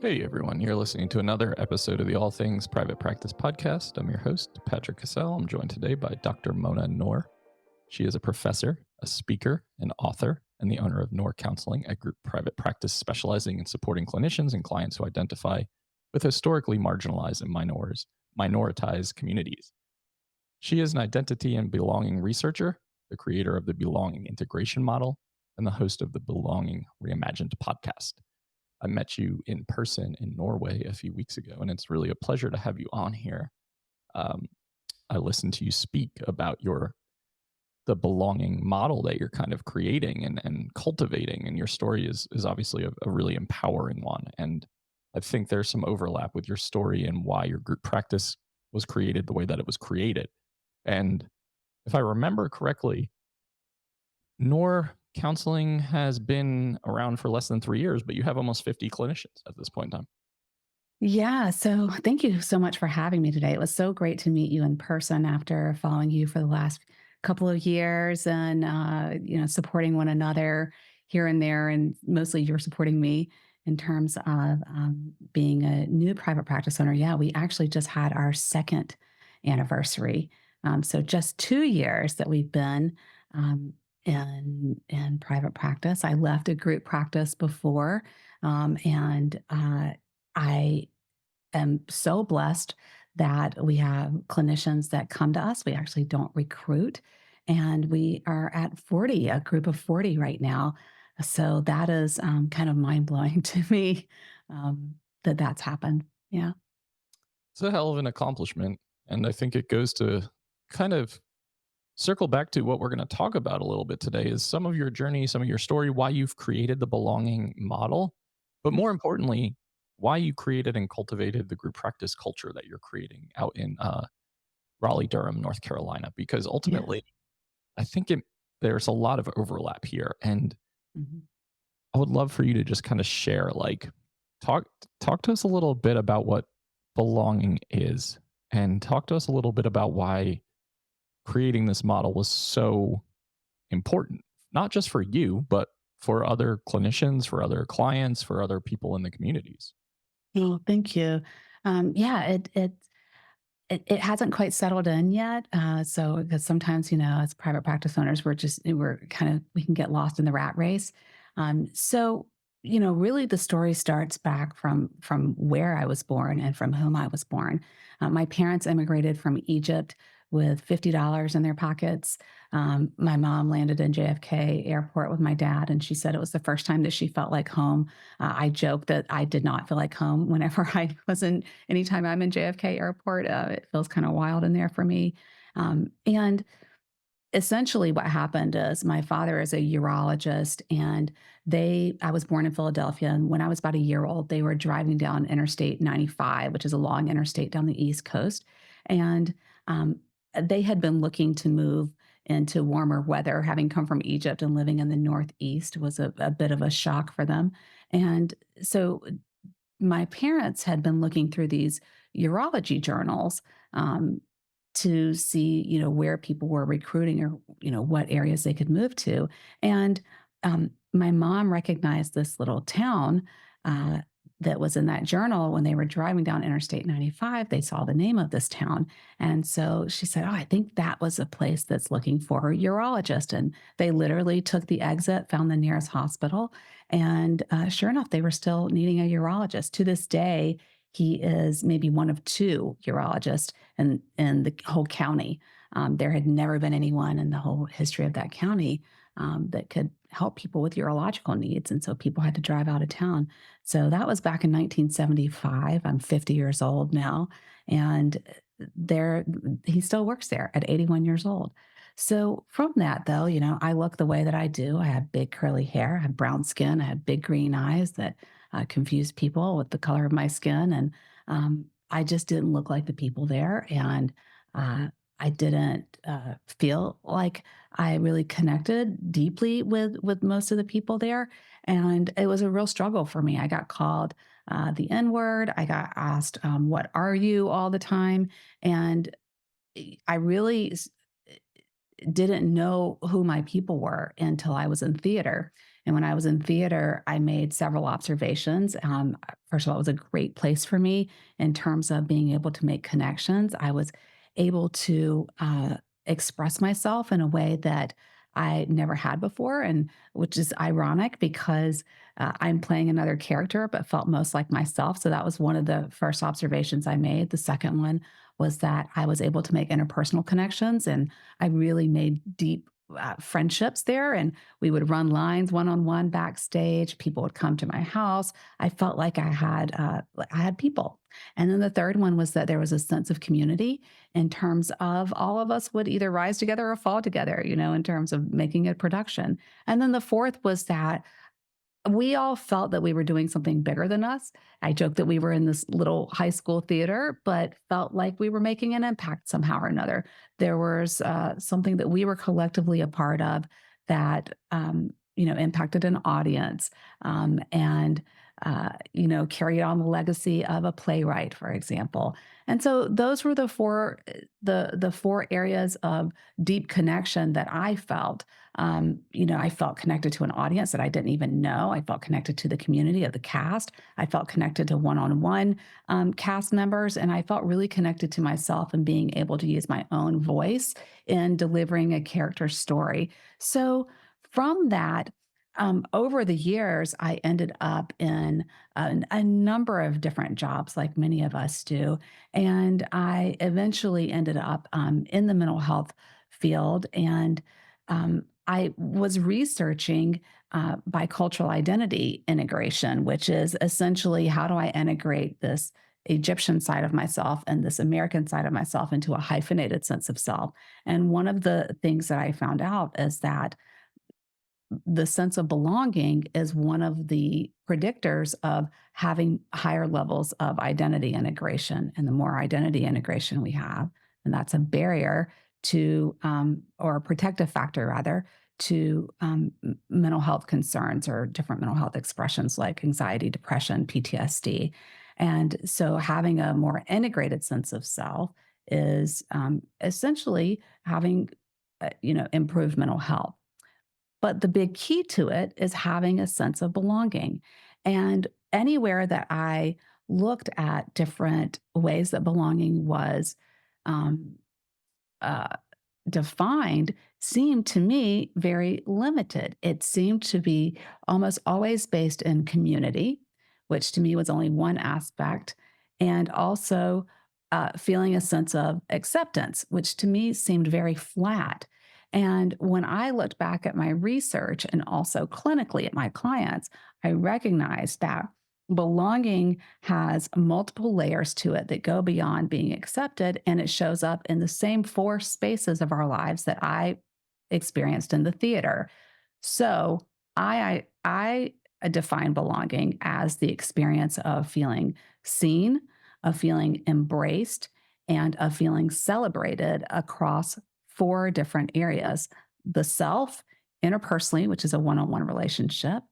Hey everyone, you're listening to another episode of the All Things Private Practice Podcast. I'm your host, Patrick.Casale. I'm joined today by Dr. Mona Nour. She is a professor, a speaker, an author, and the owner of Nour Counseling, a group private practice specializing in supporting clinicians and clients who identify with historically marginalized and minoritized communities. She is an identity and belonging researcher, the creator of the Belonging Integration Model, and the host of the Belonging Reimagined podcast. I met you in person in Norway a few weeks ago, and it's really a pleasure to have you on here. I listened to you speak about the belonging model that you're kind of creating and cultivating, and your story is obviously a really empowering one. And I think there's some overlap with your story and why your group practice was created the way that it was created. And if I remember correctly, Nour Counseling has been around for less than 3 years, but you have almost 50 clinicians at this point in time. Yeah, so thank you so much for having me today. It was so great to meet you in person after following you for the last couple of years and supporting one another here and there, and mostly you're supporting me in terms of being a new private practice owner. Yeah, we actually just had our second anniversary, so just 2 years that we've been um, in private practice. I left a group practice before, and I am so blessed that we have clinicians that come to us. We actually don't recruit, and we are at 40, a group of 40 right now. So that is kind of mind blowing to me that that's happened. Yeah. It's a hell of an accomplishment. And I think it goes to kind of circle back to what we're going to talk about a little bit today is some of your journey, some of your story, why you've created the belonging model, but more importantly, why you created and cultivated the group practice culture that you're creating out in Raleigh, Durham, North Carolina, because Yeah. ultimately, I think there's a lot of overlap here. And Mhm. I would love for you to just kind of share, like, talk talk to us a little bit about what belonging is, and talk to us a little bit about why creating this model was so important, not just for you, but for other clinicians, for other clients, for other people in the communities. Oh, thank you. Yeah, it hasn't quite settled in yet. So because sometimes, as private practice owners, we can get lost in the rat race. So really, the story starts back from where I was born and from whom I was born. My parents immigrated from Egypt with $50 in their pockets. My mom landed in JFK Airport with my dad, and she said it was the first time that she felt like home. I joke that I did not feel like home whenever I was in anytime I'm in JFK Airport. It feels kind of wild in there for me. And essentially, what happened is my father is a urologist, and I was born in Philadelphia. And when I was about a year old, they were driving down Interstate 95, which is a long interstate down the East Coast. And they had been looking to move into warmer weather, having come from Egypt and living in the Northeast was a bit of a shock for them. And so my parents had been looking through these urology journals um, to see, where people were recruiting or, what areas they could move to. And my mom recognized this little town uh, that was in that journal when they were driving down Interstate 95. They saw the name of this town. And so she said, "Oh, I think that was a place that's looking for a urologist." And they literally took the exit, found the nearest hospital. And sure enough, they were still needing a urologist. To this day, he is maybe one of two urologists in the whole county. There had never been anyone in the whole history of that county that could help people with urological needs. And so people had to drive out of town. So that was back in 1975. I'm 50 years old now. And there, he still works there at 81 years old. So from that, though, I look the way that I do. I have big curly hair, I have brown skin, I have big green eyes that confuse people with the color of my skin. And I just didn't look like the people there. And I didn't feel like I really connected deeply with most of the people there. And it was a real struggle for me. I got called the N word. I got asked, "What are you?" all the time. And I really didn't know who my people were until I was in theater. And when I was in theater, I made several observations. First of all, it was a great place for me in terms of being able to make connections. I was able to express myself in a way that I never had before, and which is ironic because I'm playing another character, but felt most like myself. So that was one of the first observations I made. The second one was that I was able to make interpersonal connections, and I really made deep friendships there. And we would run lines one on one backstage. People would come to my house. I felt like I had people. And then the third one was that there was a sense of community in terms of all of us would either rise together or fall together, in terms of making a production. And then the fourth was that we all felt that we were doing something bigger than us. I joked that we were in this little high school theater, but felt like we were making an impact somehow or another. There was something that we were collectively a part of that impacted an audience, and carried on the legacy of a playwright, for example. And so those were the four areas of deep connection that I felt. I felt connected to an audience that I didn't even know. I felt connected to the community of the cast. I felt connected to one-on-one cast members, and I felt really connected to myself and being able to use my own voice in delivering a character story. So from that, over the years, I ended up in a number of different jobs, like many of us do. And I eventually ended up in the mental health field. And I was researching bicultural identity integration, which is essentially how do I integrate this Egyptian side of myself and this American side of myself into a hyphenated sense of self. And one of the things that I found out is that the sense of belonging is one of the predictors of having higher levels of identity integration. And the more identity integration we have, and that's a barrier to, or a protective factor rather, to mental health concerns or different mental health expressions like anxiety, depression, PTSD. And so having a more integrated sense of self is essentially having, improved mental health. But the big key to it is having a sense of belonging. And anywhere that I looked at different ways that belonging was um, uh, defined seemed to me very limited. It seemed to be almost always based in community, which to me was only one aspect, and also feeling a sense of acceptance, which to me seemed very flat. And when I looked back at my research and also clinically at my clients, I recognized that belonging has multiple layers to it that go beyond being accepted, and it shows up in the same four spaces of our lives that I experienced in the theater. So I define belonging as the experience of feeling seen, of feeling embraced, and of feeling celebrated across four different areas: the self, interpersonally, which is a one-on-one relationship,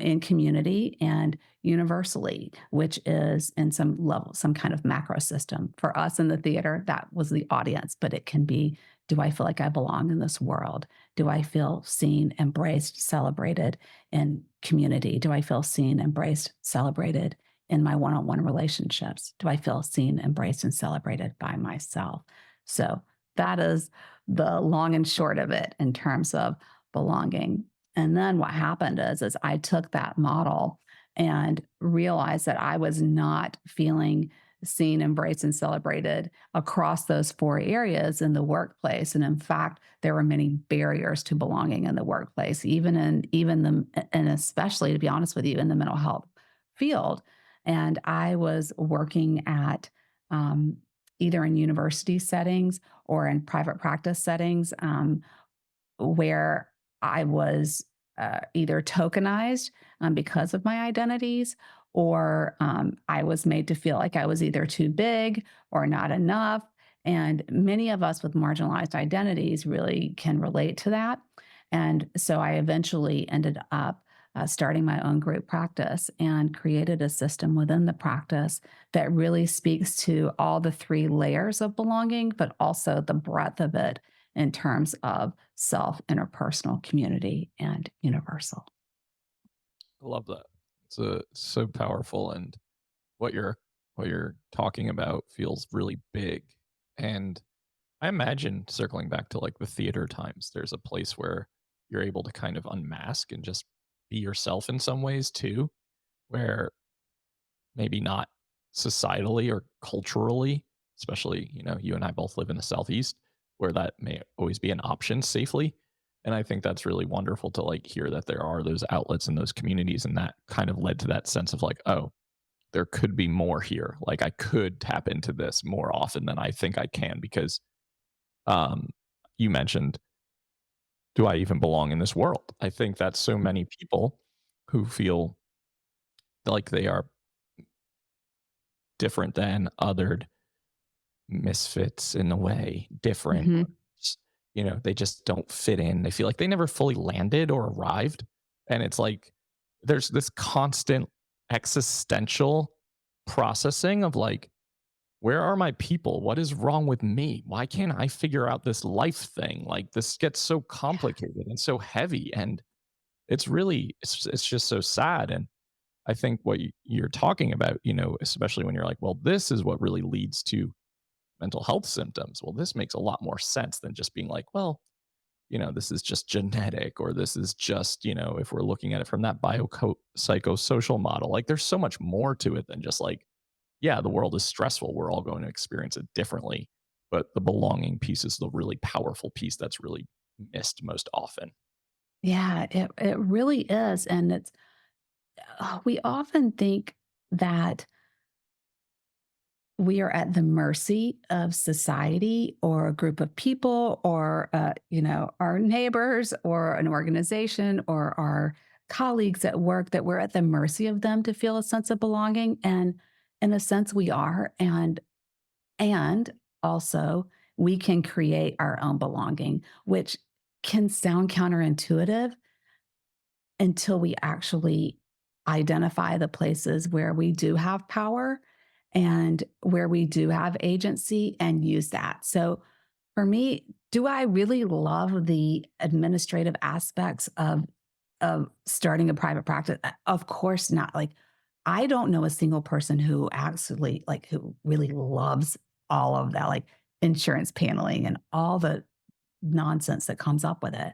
in community, and universally, which is in some level, some kind of macro system. For us in the theater, that was the audience, but it can be, do I feel like I belong in this world? Do I feel seen, embraced, celebrated in community? Do I feel seen, embraced, celebrated in my one on one relationships? Do I feel seen, embraced, and celebrated by myself? So that is the long and short of it in terms of belonging. And then what happened is I took that model and realized that I was not feeling seen, embraced, and celebrated across those four areas in the workplace. And in fact, there were many barriers to belonging in the workplace, and especially, to be honest with you, in the mental health field. And I was working at either in university settings or in private practice settings, where I was either tokenized because of my identities, or I was made to feel like I was either too big or not enough. And many of us with marginalized identities really can relate to that. And so I eventually ended up starting my own group practice and created a system within the practice that really speaks to all the three layers of belonging, but also the breadth of it in terms of self, interpersonal, community, and universal. I love that. It's so powerful, and what you're talking about feels really big. And I imagine circling back to like the theater times, there's a place where you're able to kind of unmask and just be yourself in some ways too, where maybe not societally or culturally, especially, you and I both live in the Southeast, where that may always be an option safely. And I think that's really wonderful to like hear that there are those outlets in those communities. And that kind of led to that sense of like, oh, there could be more here. Like I could tap into this more often than I think I can because um you mentioned, do I even belong in this world? I think that so many people who feel like they are different than, othered, misfits in a way, different, or Mhm. they just don't fit in. They feel like they never fully landed or arrived. And it's like there's this constant existential processing of like, where are my people? What is wrong with me? Why can't I figure out this life thing? Like this gets so complicated and so heavy. And it's just so sad. And I think what you're talking about, especially when you're like, well, this is what really leads to mental health symptoms. Well, this makes a lot more sense than just being like, well, this is just genetic, or this is just, if we're looking at it from that psychosocial model, like there's so much more to it than just like, yeah, the world is stressful. We're all going to experience it differently. But the belonging piece is the really powerful piece that's really missed most often. Yeah, it really is, and it's we often think that we are at the mercy of society or a group of people or our neighbors or an organization or our colleagues at work, that we're at the mercy of them to feel a sense of belonging, and in a sense we are, and also we can create our own belonging, which can sound counterintuitive until we actually identify the places where we do have power and where we do have agency and use that. So for me, do I really love the administrative aspects of starting a private practice? Of course not. Like I don't know a single person who actually like who really loves all of that, like insurance paneling and all the nonsense that comes up with it.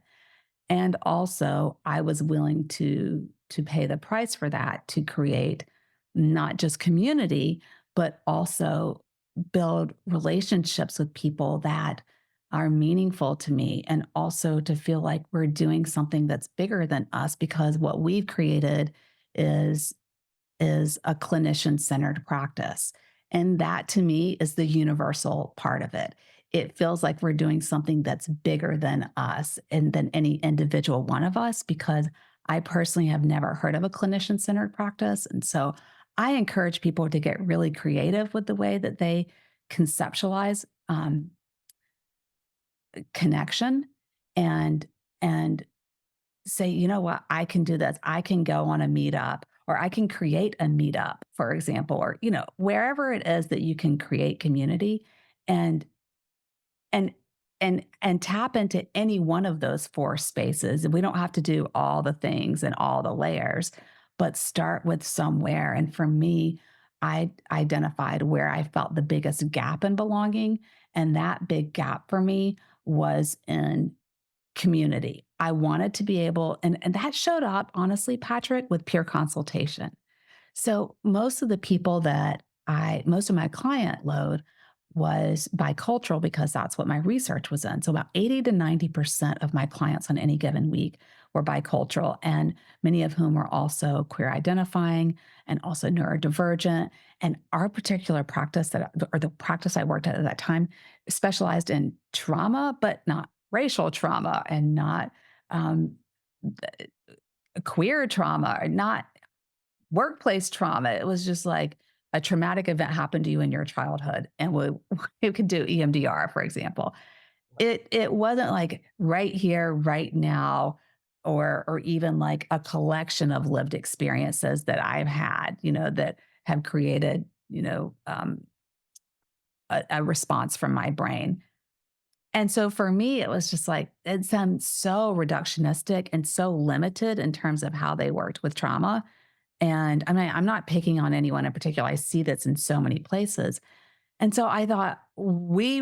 And also, I was willing to pay the price for that to create not just community, but also build relationships with people that are meaningful to me, and also to feel like we're doing something that's bigger than us, because what we've created is is a clinician centered practice. And that to me is the universal part of it. It feels like we're doing something that's bigger than us and than any individual one of us, because I personally have never heard of a clinician centered practice. And so I encourage people to get really creative with the way that they conceptualize connection, and and say, you know what, I can do this. I can go on a meetup, or I can create a meetup, for example, or, wherever it is that you can create community, and, and, and tap into any one of those four spaces. We don't have to do all the things and all the layers, but start with somewhere. And for me, I identified where I felt the biggest gap in belonging. And that big gap for me was in community. I wanted to be able, and that showed up honestly, Patrick, with peer consultation. So most of my client load was bicultural, because that's what my research was in. So about 80 to 90% of my clients on any given week were bicultural, and many of whom were also queer identifying and also neurodivergent. And our particular practice or the practice I worked at that time, specialized in trauma, but not racial trauma, and not um, queer trauma, or not workplace trauma. It was just like a traumatic event happened to you in your childhood, and we could do EMDR, for example. It wasn't like right here, right now, or even like a collection of lived experiences that I've had, that have created, a response from my brain. And so for me, it was just like, it sounds so reductionistic and so limited in terms of how they worked with trauma. And I mean, I'm not picking on anyone in particular. I see this in so many places. And so I thought we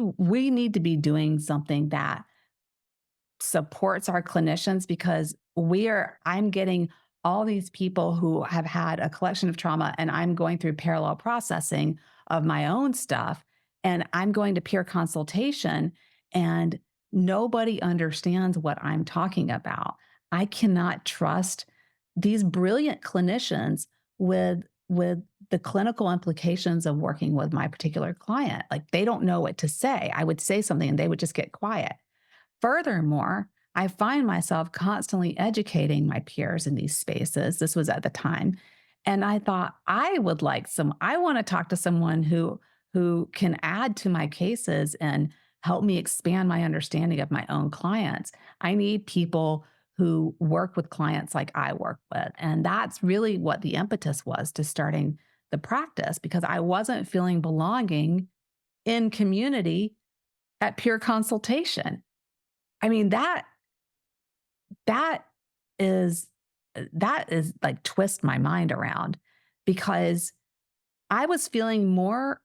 need to be doing something that supports our clinicians because I'm getting all these people who have had a collection of trauma and I'm going through parallel processing of my own stuff and I'm going to peer consultation and nobody understands what I'm talking about. I cannot trust these brilliant clinicians with the clinical implications of working with my particular client. Like they don't know what to say. I would say something and they would just get quiet. Furthermore, I find myself constantly educating my peers in these spaces. This was at the time. And I thought I want to talk to someone who can add to my cases and help me expand my understanding of my own clients. I need people who work with clients like I work with. And that's really what the impetus was to starting the practice because I wasn't feeling belonging in community at peer consultation. I mean, that is that is like twist my mind around because I was feeling more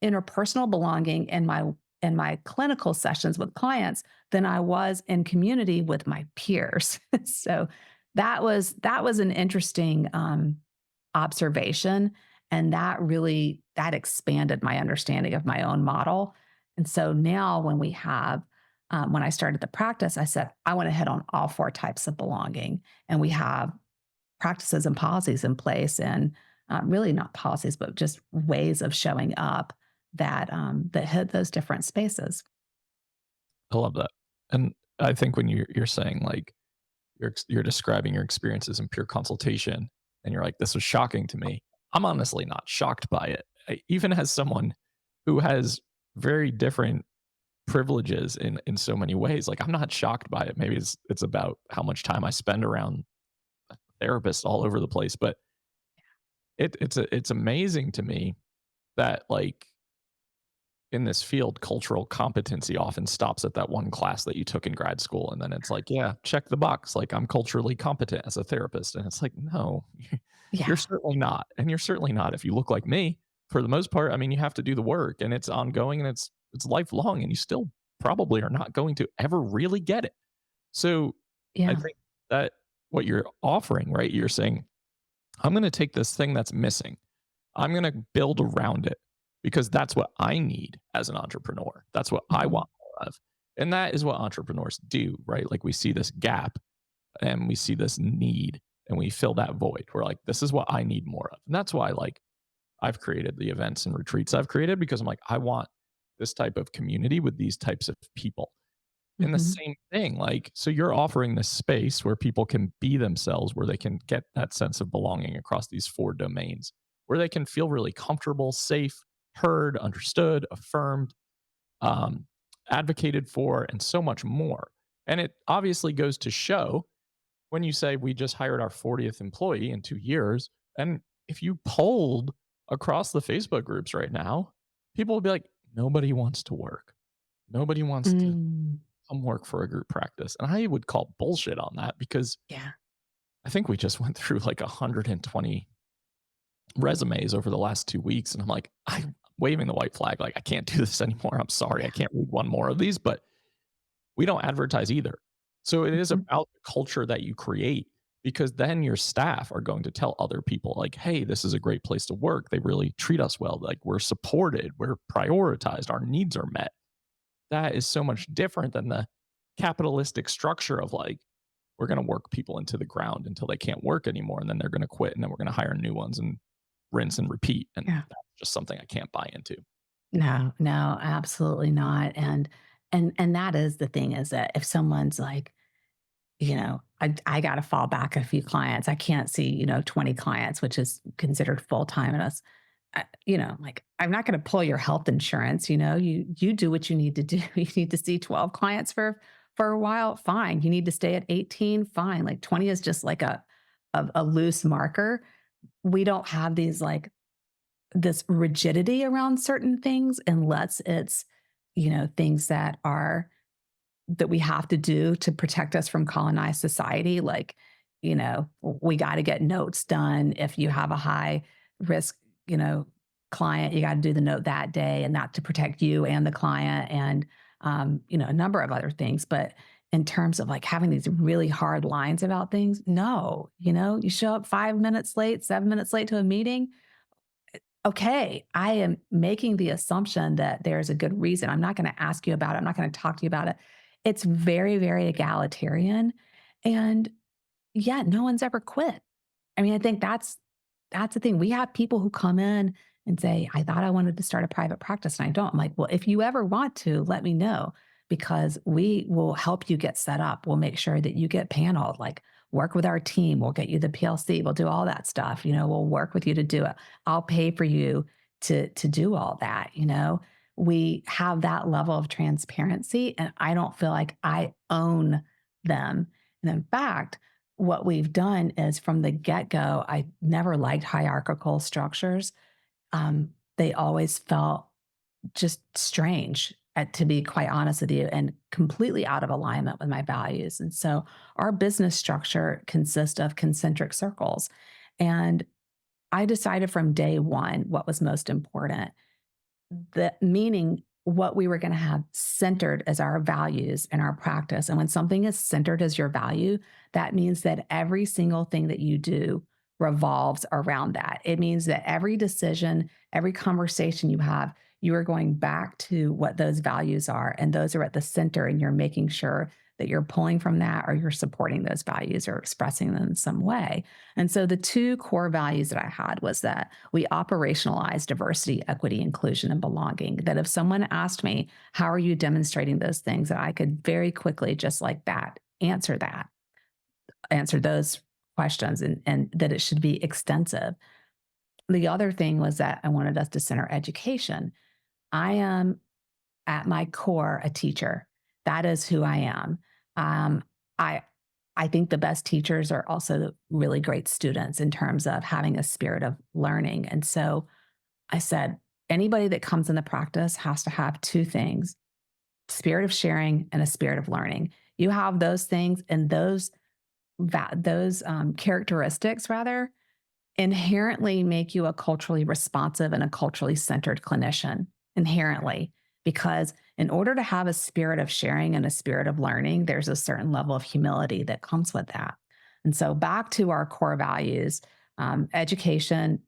interpersonal belonging in my clinical sessions with clients than I was in community with my peers. So that was an interesting observation, and that expanded my understanding of my own model. And so now when I started the practice, I said, I want to hit on all four types of belonging. And we have practices and policies in place, and really not policies, but just ways of showing up that hit those different spaces. I love that. And I think when you're saying like you're describing your experiences in pure consultation and you're like, this was shocking to me. I'm honestly not shocked by it. Even as someone who has very different privileges in so many ways, like I'm not shocked by it. Maybe it's about how much time I spend around therapists all over the place, but it's amazing to me that like in this field, cultural competency often stops at that one class that you took in grad school. And then it's like, yeah, check the box. Like I'm culturally competent as a therapist. And it's like, no, you're Yeah. certainly not. And you're certainly not if you look like me. For the most part, I mean, you have to do the work and it's ongoing and it's lifelong and you still probably are not going to ever really get it. So I Yeah. think that what you're offering, right? You're saying, I'm going to take this thing that's missing. I'm going to build around it because that's what I need as an entrepreneur. That's what I Mhm. want more of. And that is what entrepreneurs do, right? Like we see this gap and we see this need and we fill that void. We're like, this is what I need more of. And that's why like I've created the events and retreats I've created because I'm like, I want this type of community with these types of people. And the Mhm. same thing, like, so you're offering this space where people can be themselves, where they can get that sense of belonging across these four domains, where they can feel really comfortable, safe, heard, understood, affirmed, um, advocated for, and so much more. And it obviously goes to show when you say we just hired our 40th employee in 2 years. And if you polled across the Facebook groups right now, people would be like, nobody wants to work. Nobody wants to Mm. come work for a group practice. And I would call bullshit on that because Yeah. I think we just went through like 120 resumes over the last 2 weeks. And I'm like, I'm waving the white flag. Like, I can't do this anymore. I'm sorry. I Yeah. can't read one more of these, but we don't advertise either. So it is Mhm. about the culture that you create because then your staff are going to tell other people, like, hey, this is a great place to work. They really treat us well. Like, we're supported, we're prioritized, our needs are met. That is so much different than the capitalistic structure of like, we're going to work people into the ground until they can't work anymore. And then they're going to quit. And then we're going to hire new ones and rinse and repeat. And Yeah. that's just something I can't buy into. No, no, absolutely not. And that is the thing is that if someone's like, I got to fall back a few clients. I can't see, 20 clients, which is considered full time. And us, like I'm not going to pull your health insurance. You do what you need to do. You need to see 12 clients for a while. Fine. You need to stay at 18. Fine. Like 20 is just like a loose marker. We don't have these like this rigidity around certain things unless it's, things that are that we have to do to protect us from colonized society. Like, we got to get notes done. If you have a high risk, you know, client, you got to do the note that day, and not to protect you and the client, and a number of other things. But in terms of like having these really hard lines about things, no, you show up 5 minutes late, 7 minutes late to a meeting. Okay, I am making the assumption that there's a good reason. I'm not going to ask you about it. I'm not going to talk to you about it. It's very, very egalitarian. And yet no one's ever quit. I mean, I think that's the thing. We have people who come in and say, I thought I wanted to start a private practice and I don't. I'm like, well, if you ever want to, let me know, because we will help you get set up. We'll make sure that you get paneled, like work with our team. We'll get you the PLC. We'll do all that stuff. We'll work with you to do it. I'll pay for you to do all that. We have that level of transparency, and I don't feel like I own them. And in fact, what we've done is from the get-go, I never liked hierarchical structures. They always felt just strange, to be quite honest with you, and completely out of alignment with my values. And so our business structure consists of concentric circles. And I decided from day one what was most important, meaning what we were going to have centered as our values in our practice. And when something is centered as your value, that means that every single thing that you do revolves around that. It means that every decision, every conversation you have, you are going back to what those values are, and those are at the center, and you're making sure that you're pulling from that, or you're supporting those values or expressing them in some way. And so the two core values that I had was that we operationalize diversity, equity, inclusion, and belonging. That if someone asked me, how are you demonstrating those things, that I could very quickly, just like that, answer those questions, and that it should be extensive. The other thing was that I wanted us to center education. I am at my core a teacher. That is who I am. Um, I I think the best teachers are also really great students in terms of having a spirit of learning. And so I said, anybody that comes in the practice has to have two things: spirit of sharing and a spirit of learning. You have those things, and those characteristics rather inherently make you a culturally responsive and a culturally centered clinician, inherently. Because in order to have a spirit of sharing and a spirit of learning, there's a certain level of humility that comes with that. And so back to our core values, education,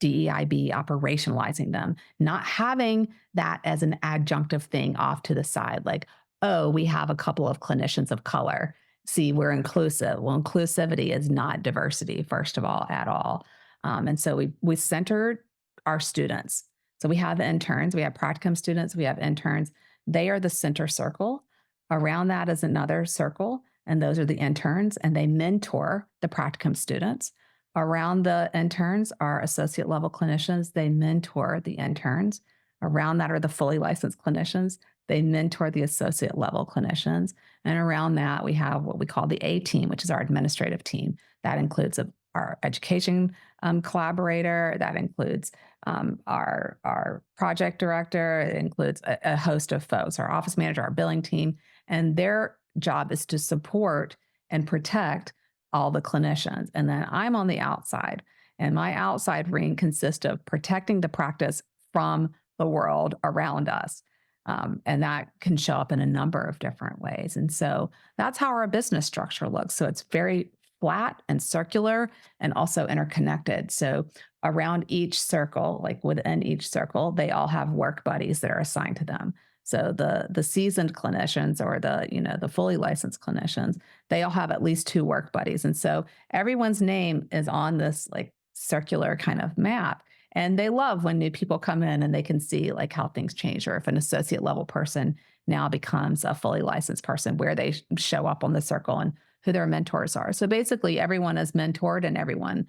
DEIB, operationalizing them, not having that as an adjunctive thing off to the side, like, oh, we have a couple of clinicians of color. See, we're inclusive. Well, inclusivity is not diversity, first of all, at all. And so we centered our students. So we have interns, we have practicum students, we have interns. They are the center circle. Around that is another circle, and those are the interns, and they mentor the practicum students. Around the interns are associate level clinicians. They mentor the interns. Around that are the fully licensed clinicians. They mentor the associate level clinicians. And around that, we have what we call the A team, which is our administrative team. That includes our education collaborator. That includes our project director. It includes a host of folks, our office manager, our billing team. And their job is to support and protect all the clinicians. And then I'm on the outside, and my outside ring consists of protecting the practice from the world around us. And that can show up in a number of different ways. And so that's how our business structure looks. So it's very flat and circular and also interconnected. So around each circle, like within each circle, they all have work buddies that are assigned to them. So the seasoned clinicians, or the fully licensed clinicians, they all have at least two work buddies. And so everyone's name is on this like circular kind of map. And they love when new people come in and they can see like how things change, or if an associate level person now becomes a fully licensed person, where they show up on the circle and who their mentors are. So basically everyone is mentored, and everyone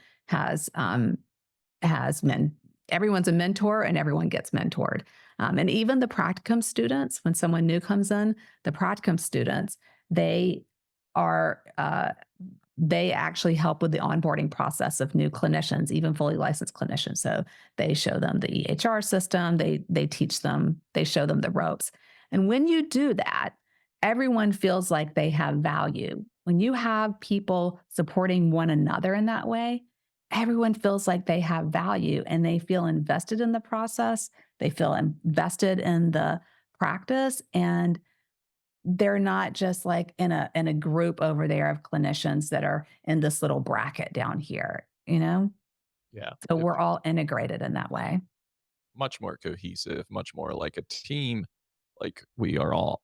everyone's a mentor, and everyone gets mentored. And even the practicum students, when someone new comes in, the practicum students, they actually help with the onboarding process of new clinicians, even fully licensed clinicians. So they show them the EHR system, they teach them, they show them the ropes. And when you do that, everyone feels like they have value. When you have people supporting one another in that way, everyone feels like they have value and they feel invested in the process. They feel invested in the practice, and they're not just like in a group over there of clinicians that are in this little bracket down here, you know? Yeah. So It's we're all integrated in that way. much more cohesive, much more like a team. Like we all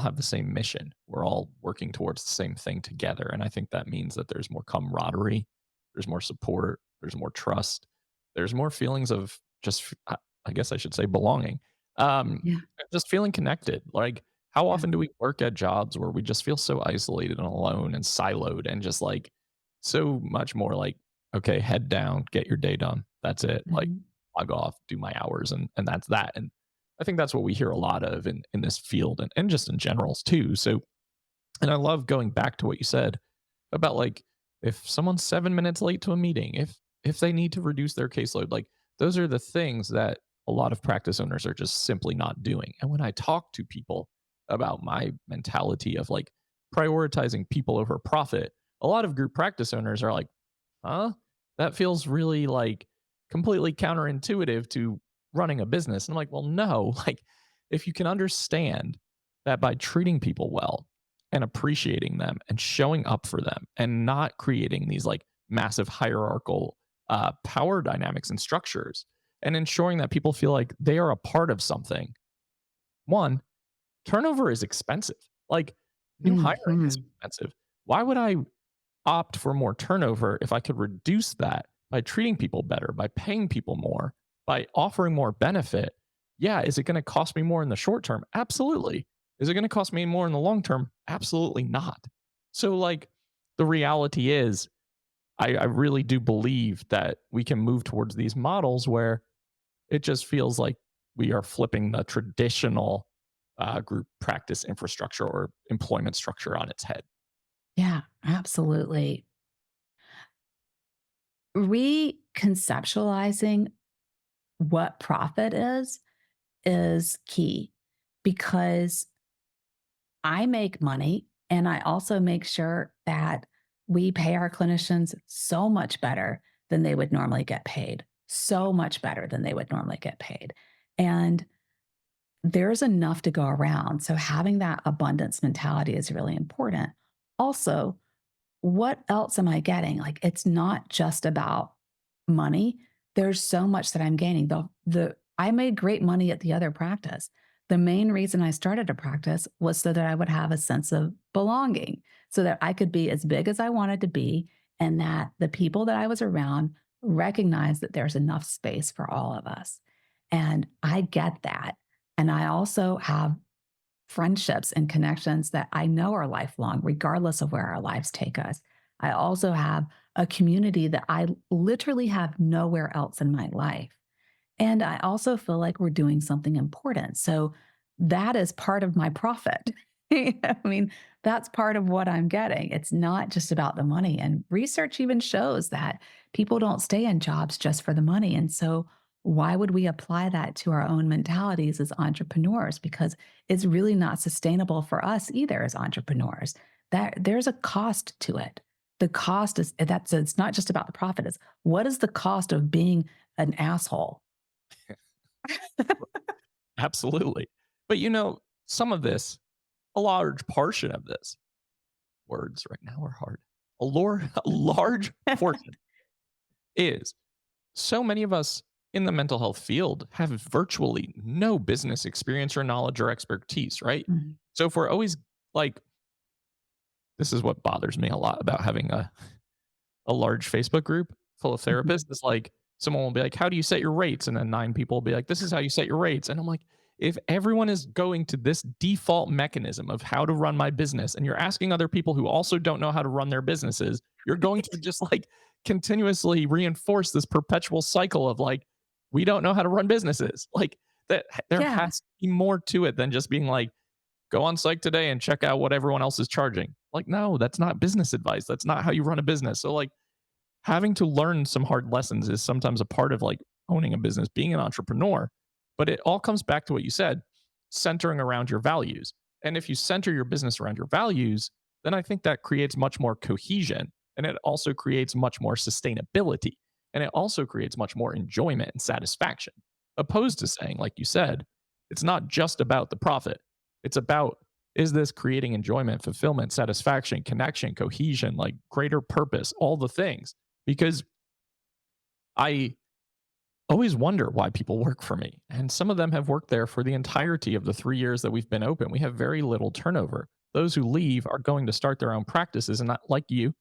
have the same mission. We're all working towards the same thing together. And I think that means that there's more camaraderie, there's more support, there's more trust, there's more feelings of just I guess I should say belonging. Um Yeah. just feeling connected. Like how Yeah. often do we work at jobs where we just feel so isolated and alone and siloed and just like so much more like, okay, head down, get your day done. That's it. Like Mhm. log off, do my hours, and that's that. And I think that's what we hear a lot of in this field and just in generals too. So and I love going back to what you said about like if someone's 7 minutes late to a meeting, if they need to reduce their caseload, like those are the things that a lot of practice owners are just simply not doing. And when I talk to people about my mentality of like prioritizing people over profit, a lot of group practice owners are like, huh? That feels really like completely counterintuitive to running a business. And I'm like, well, no, like if you can understand that by treating people well and appreciating them and showing up for them and not creating these like massive hierarchical power dynamics and structures and ensuring that people feel like they are a part of something. One, turnover is expensive. Like new hiring is Mhm. expensive. Why would I opt for more turnover if I could reduce that by treating people better, by paying people more, by offering more benefit? Yeah, is it going to cost me more in the short term? Absolutely. Is it going to cost me more in the long term? Absolutely not. So, like, the reality is, I really do believe that we can move towards these models where it just feels like we are flipping the traditional group practice infrastructure or employment structure on its head. Yeah, absolutely. Reconceptualizing what profit is key because I make money and I also make sure that we pay our clinicians so much better than they would normally get paid, so much better than they would normally get paid. And there's enough to go around. So having that abundance mentality is really important. Also, what else am I getting? Like it's not just about money. There's so much that I'm gaining. The I made great money at the other practice. The main reason I started a practice was so that I would have a sense of belonging, so that I could be as big as I wanted to be and that the people that I was around recognized that there's enough space for all of us. And I get that. And I also have friendships and connections that I know are lifelong, regardless of where our lives take us. I also have a community that I literally have nowhere else in my life. And I also feel like we're doing something important. So that is part of my profit. I mean, that's part of what I'm getting. It's not just about the money. And research even shows that people don't stay in jobs just for the money. And so, why would we apply that to our own mentalities as entrepreneurs? Because it's really not sustainable for us either as entrepreneurs. That there's a cost to it. The cost is that's it's not just about the profit. It's what is the cost of being an asshole? Absolutely. But some of this, a large portion of this, words right now are hard. A large portion is so many of us in the mental health field have virtually no business experience or knowledge or expertise, right? Mhm. So if we're always like, this is what bothers me a lot about having a large Facebook group full of Mhm. therapists. It's like someone will be like, "How do you set your rates?" And then nine people will be like, "This is how you set your rates." And I'm like, if everyone is going to this default mechanism of how to run my business, and you're asking other people who also don't know how to run their businesses, you're going to just like continuously reinforce this perpetual cycle of like, we don't know how to run businesses. Like that, there Yeah. has to be more to it than just being like, go on site today and check out what everyone else is charging. Like, no, that's not business advice. That's not how you run a business. So like having to learn some hard lessons is sometimes a part of like owning a business, being an entrepreneur. But it all comes back to what you said, centering around your values. And if you center your business around your values, then I think that creates much more cohesion, and it also creates much more sustainability, and it also creates much more enjoyment and satisfaction. Opposed to saying, like you said, it's not just about the profit. It's about, is this creating enjoyment, fulfillment, satisfaction, connection, cohesion, like greater purpose, all the things? Because I always wonder why people work for me. And some of them have worked there for the entirety of the 3 years that we've been open. We have very little turnover. Those who leave are going to start their own practices. And not like you,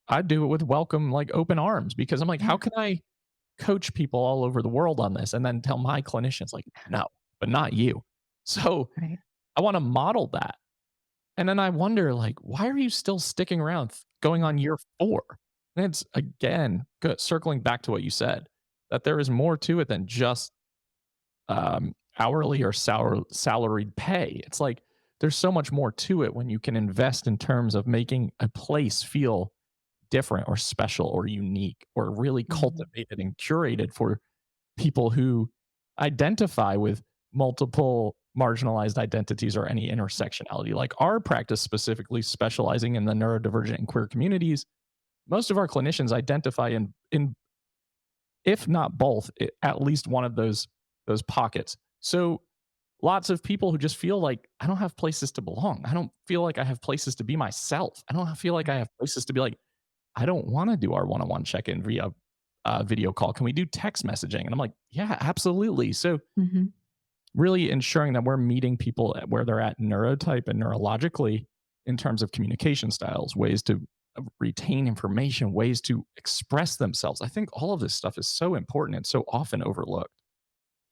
I do it with welcome, like open arms, because I'm like, how Yeah. can I coach people all over the world on this and then tell my clinicians, like, no, but not you? So Right. I want to model that. And then I wonder, like, why are you still sticking around going on year 4? And it's again, good, circling back to what you said, that there is more to it than just hourly or salaried pay. It's like there's so much more to it when you can invest in terms of making a place feel different or special or unique or really Mhm. cultivated and curated for people who identify with multiple marginalized identities or any intersectionality. Like our practice, specifically specializing in the neurodivergent and queer communities, most of our clinicians identify in if not both, at least one of those pockets. So lots of people who just feel like I don't have places to belong. I don't feel like I have places to be myself. I don't feel like I have places to be like, I don't want to do our one-on-one check-in via video call. Can we do text messaging? And I'm like, yeah, absolutely. So Mhm. really ensuring that we're meeting people at where they're at neurotype and neurologically in terms of communication styles, ways to retain information, ways to express themselves. I think all of this stuff is so important and so often overlooked.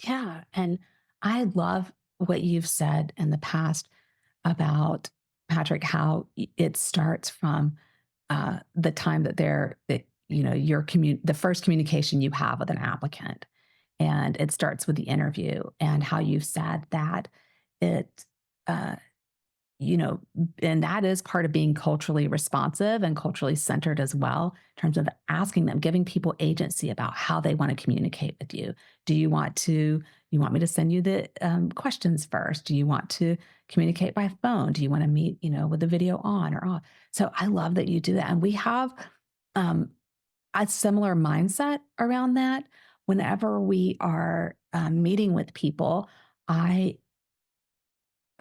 Yeah, and I love what you've said in the past about, Patrick, how it starts from the time that the first communication you have with an applicant, and it starts with the interview, and how you've said that it uh, you know, and that is part of being culturally responsive and culturally centered as well, in terms of asking them, giving people agency about how they want to communicate with you. Do you want me to send you the questions first? Do you want to communicate by phone? Do you want to meet, with the video on or off? So I love that you do that. And we have um, a similar mindset around that. Whenever we are meeting with people, I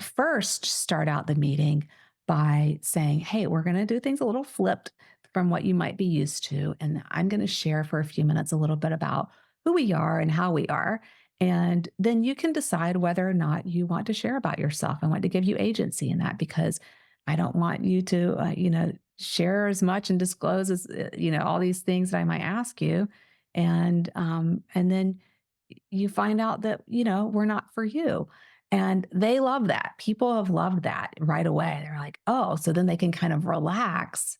first start out the meeting by saying, hey, we're going to do things a little flipped from what you might be used to. And I'm going to share for a few minutes a little bit about who we are and how we are. And then you can decide whether or not you want to share about yourself. I want to give you agency in that because I don't want you to, share as much and disclose as, all these things that I might ask you. And then you find out that, we're not for you. And they love that. People have loved that right away. They're like, oh, so then they can kind of relax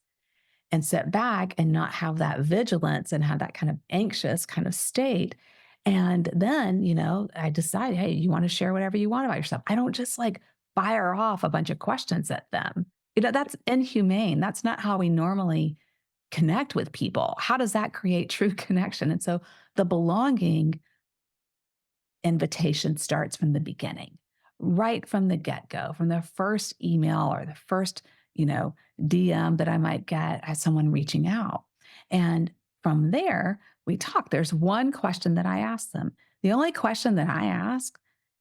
and sit back and not have that vigilance and have that kind of anxious kind of state. And then, I decide, hey, you want to share whatever you want about yourself. I don't just like fire off a bunch of questions at them. That's inhumane. That's not how we normally connect with people. How does that create true connection? And so the belonging invitation starts from the beginning, right from the get go, from the first email or the first, DM that I might get as someone reaching out. And from there, we talk. There's one question that I ask them. The only question that I ask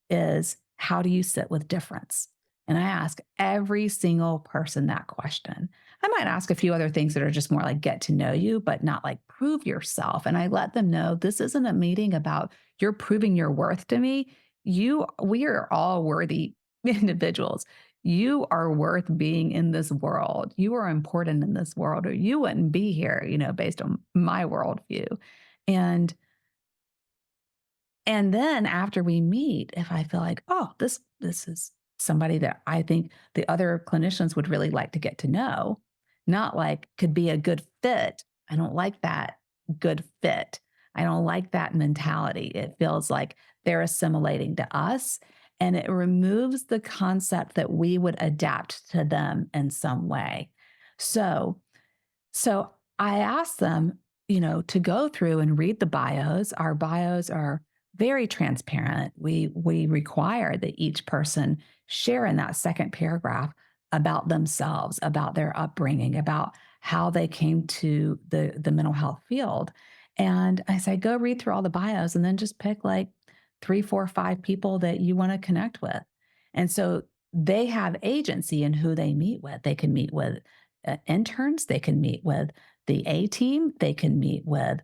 is, how do you sit with difference? And I ask every single person that question. I might ask a few other things that are just more like get to know you, but not like prove yourself. And I let them know this isn't a meeting about you're proving your worth to me. We are all worthy individuals. You are worth being in this world. You are important in this world, or you wouldn't be here, based on my worldview. And and then after we meet, if I feel like, oh, this is somebody that I think the other clinicians would really like to get to know, not like could be a good fit. I don't like that good fit. I don't like that mentality. It feels like they're assimilating to us, and it removes the concept that we would adapt to them in some way. So so I asked them, to go through and read the bios. Our bios are very transparent. We require that each person share in that second paragraph about themselves, about their upbringing, about how they came to the mental health field. And I say, go read through all the bios and then just pick like three, four, five people that you want to connect with. And so they have agency in who they meet with. They can meet with interns, they can meet with the A team, they can meet with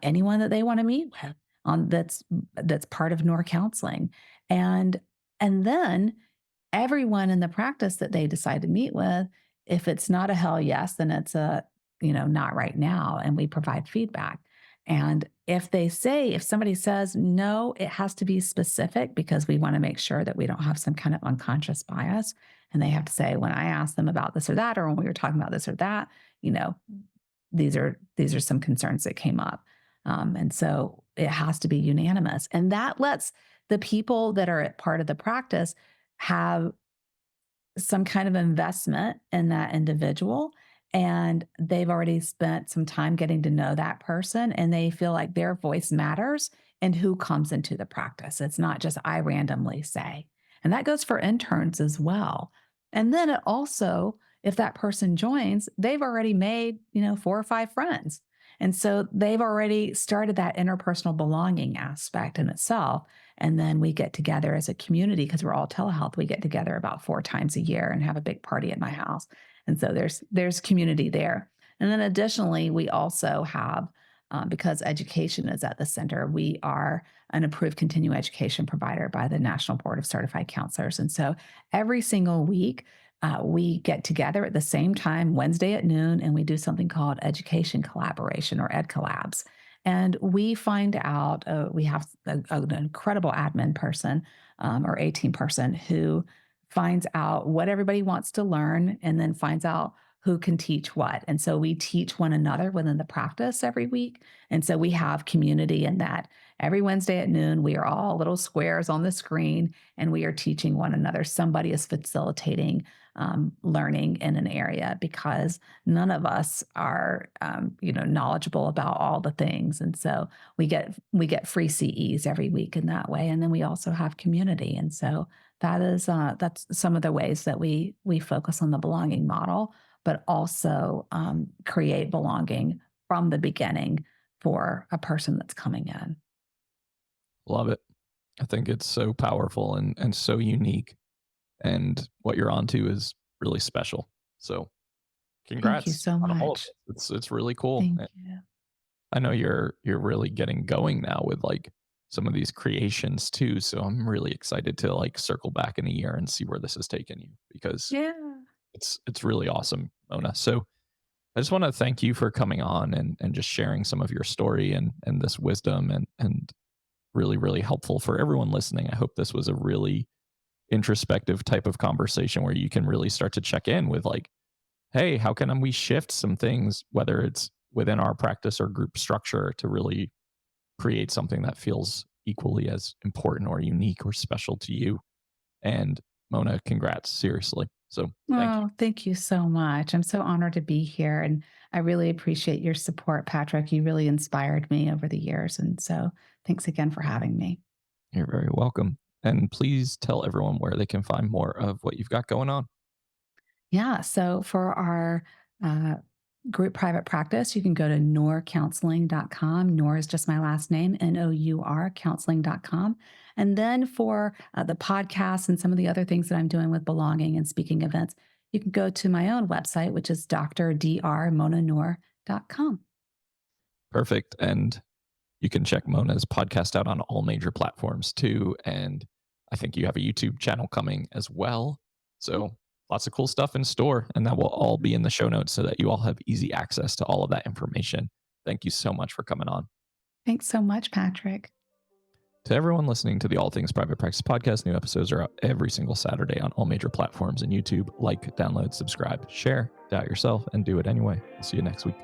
anyone that they want to meet with on that's part of Nour counseling. And and then everyone in the practice that they decide to meet with, if it's not a hell yes, then it's a, not right now. And we provide feedback. And if somebody says no, it has to be specific because we want to make sure that we don't have some kind of unconscious bias. And they have to say, when I asked them about this or that, or when we were talking about this or that, you know, these are some concerns that came up. And so it has to be unanimous. And that lets the people that are at part of the practice have some kind of investment in that individual. And they've already spent some time getting to know that person, and they feel like their voice matters and who comes into the practice. It's not just I randomly say. And that goes for interns as well. And then it also, if that person joins, they've already made, four or five friends. And so they've already started that interpersonal belonging aspect in itself. And then we get together as a community because we're all telehealth. We get together about 4 times a year and have a big party at my house. And so there's community there. And then additionally, we also have, because education is at the center, we are an approved continuing education provider by the National Board of Certified Counselors. And so every single week, we get together at the same time, Wednesday at noon, and we do something called education collaboration or ed collabs. And we find out, we have an incredible admin person or A team person who finds out what everybody wants to learn and then finds out who can teach what. And so we teach one another within the practice every week. And so we have community in that. Every Wednesday at noon, we are all little squares on the screen and we are teaching one another. Somebody is facilitating learning in an area because none of us are, knowledgeable about all the things. And so we get free CEs every week in that way. And then we also have community. And so that's some of the ways that we focus on the belonging model, but also create belonging from the beginning for a person that's coming in. Love it. I think it's so powerful and so unique. And what you're onto is really special. So Thank you congrats so on all of much. it. It's really cool. Thank And you. I know you're really getting going now with like some of these creations too. So I'm really excited to like circle back in a year and see where this has taken you because Yeah. it's really awesome, Mona. So I just want to thank you for coming on and just sharing some of your story and this wisdom and really, really helpful for everyone listening. I hope this was a really introspective type of conversation where you can really start to check in with like, hey, how can we shift some things, whether it's within our practice or group structure, to really create something that feels equally as important or unique or special to you. And Mona, congrats, seriously. So thank you. Oh, thank you so much. I'm so honored to be here. And I really appreciate your support, Patrick. You really inspired me over the years. And so thanks again for having me. You're very welcome. And please tell everyone where they can find more of what you've got going on. Yeah. So for our uh, group private practice, you can go to nourcounseling.com. Nour is just my last name, Nour, counseling.com. And then for the podcast and some of the other things that I'm doing with belonging and speaking events, you can go to my own website, which is drdrmonanour.com. Perfect. And you can check Mona's podcast out on all major platforms too. And I think you have a YouTube channel coming as well. So lots of cool stuff in store. And that will all be in the show notes so that you all have easy access to all of that information. Thank you so much for coming on. Thanks so much, Patrick. To everyone listening to the All Things Private Practice podcast, new episodes are out every single Saturday on all major platforms and YouTube. Like, download, subscribe, share, doubt yourself, and do it anyway. I'll see you next week.